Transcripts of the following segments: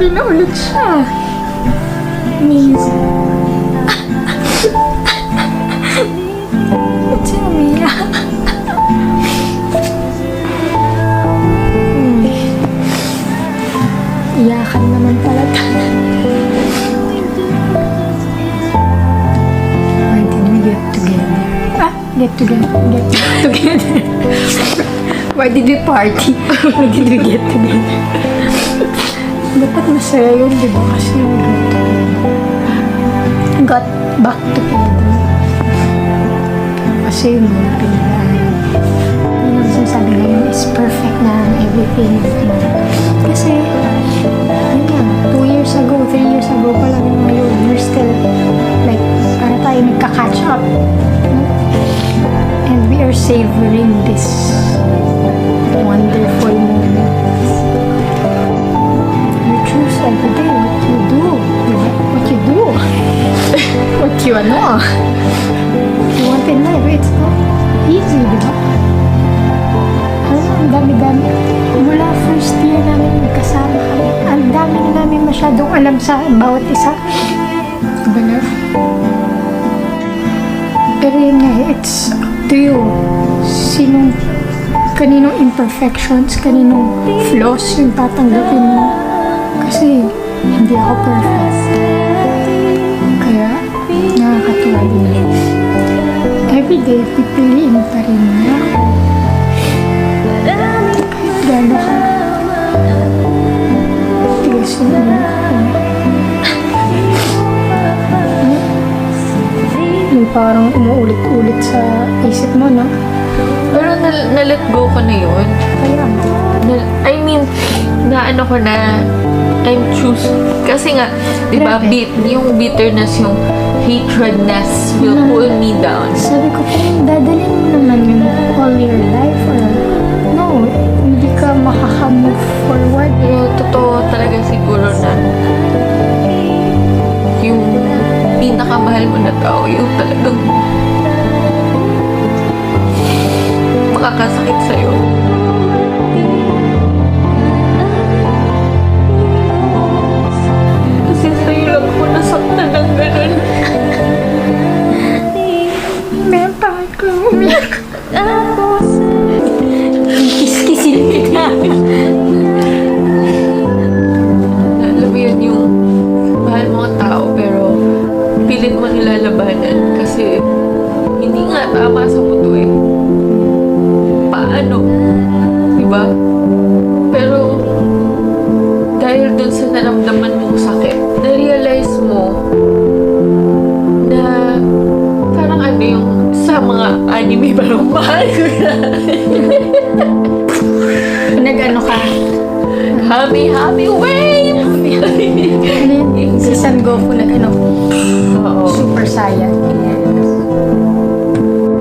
rin na ulit siya. Amazing. Ba't siya umiyak? Iyakan naman pala tayo. Why did we get together? Get together. Why did we party? Why did we get together? Dapat masaya yun, di ba? Kasi we got back together. Kasi yung mga pinagdaanan. Yun ang sinasabi ngayon is perfect na everything. Kasi, ayun nga, 2 years ago, 3 years ago pa lang ngayon, we're still, like, para tayo nagka-catch up. And we are savoring this wonderful moment. You choose every day what you do. What you do. What you want in life. It's not easy, di ba? Ang dami-dami. Mula first year namin magkasama kami. Ang dami na namin masyadong alam sa bawat isa. Diba na? Pero yun nga, it's up to you. Kaninong imperfections, kaninong flaws yung tatanggapin mo. Kasi hindi ako perfect. Kaya, nakakatuwa din. Everyday, pipiliin pa rin niya ako. Kahit gano'n ka. Tigas yung ulo ko. Yung parang umuulit-ulit sa isip mo, no? Pero na-let go ko na yun. Kaya, I mean, naano ko na, I'm choose. Kasi nga, di ba, Grabe. yung bitterness, yung hatredness will pull me down. sabi ko, dadalhin mo naman yung all your life or no, hindi ka makaka-move forward. Pero totoo talaga siguro na yung pinakamahal mo na tao, yung talagang makakasakit sa'yo. Kasi sa'yo lang ako nasaktan ng ganun. Meron pa ako umiyak. Kiss-kissin kita. Alam mo yun, yung mahal mo ang tao pero pilit mo nilalabanan kasi hindi nga tama sa mundo eh. Paano? Diba? Pero dahil dun sa naramdaman mong sakit, na-realize mo na parang ano yung sa mga anime parang mahal ko na. Nag-ano ka? Happy wave! Ano yun? Si San Goku nag-ano? Oo. Super Saiyan.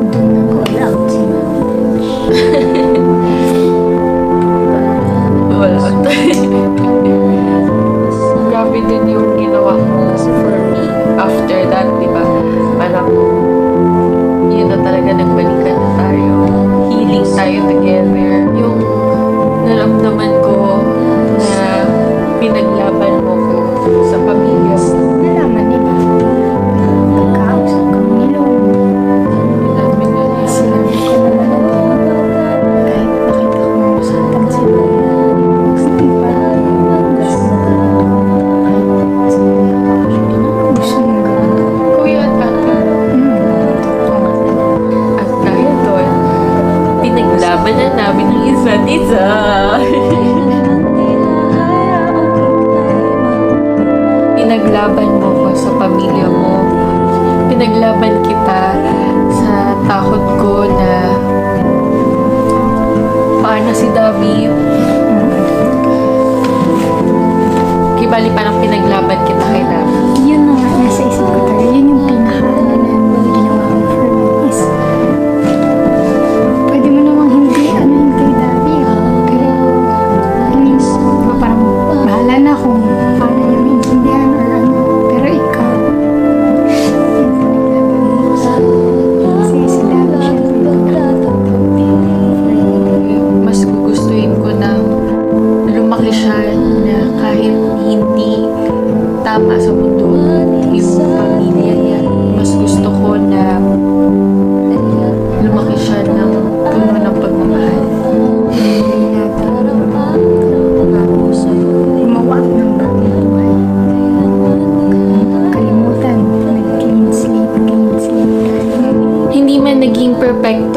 Doon nag-all out siya. Wala. Grabe din yung ginawa mo for me. After that, di ba? Parang yun na talaga nagbalikan na tayo. Healing tayo together. Yung naramdaman ko na pinaglaban mo ko sa pamilya mo. Nalaman nila. Nagkausap kami nila. Sinabi nila. Sinabi ko naman na kahit nakita ko masaktan sila. Hindi pa. Gusto mong gawin. Kuya at ate. At dahil doon, pinaglaban na namin ng isa't isa. Pinaglaban mo ko sa pamilya mo. Pinaglaban kita sa takot ko na paano si David. Kibali parang pinaglaban kita kay David. Yun na nga, nasa isip ko talaga. Yun yung pinaka-ano na ginawa ko for me is pwede mo namang hindi ano yung kay Davi. Pero means, parang bahala na kung paano yung maintindihan or ano. Pero ikaw, yun pinaglaban mo. Kasi si Davi, syempre,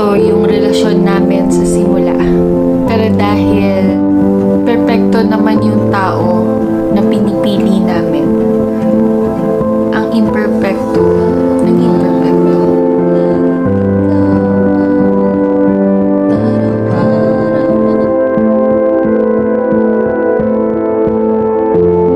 perpekto yung relasyon namin sa simula. Pero dahil perpekto naman yung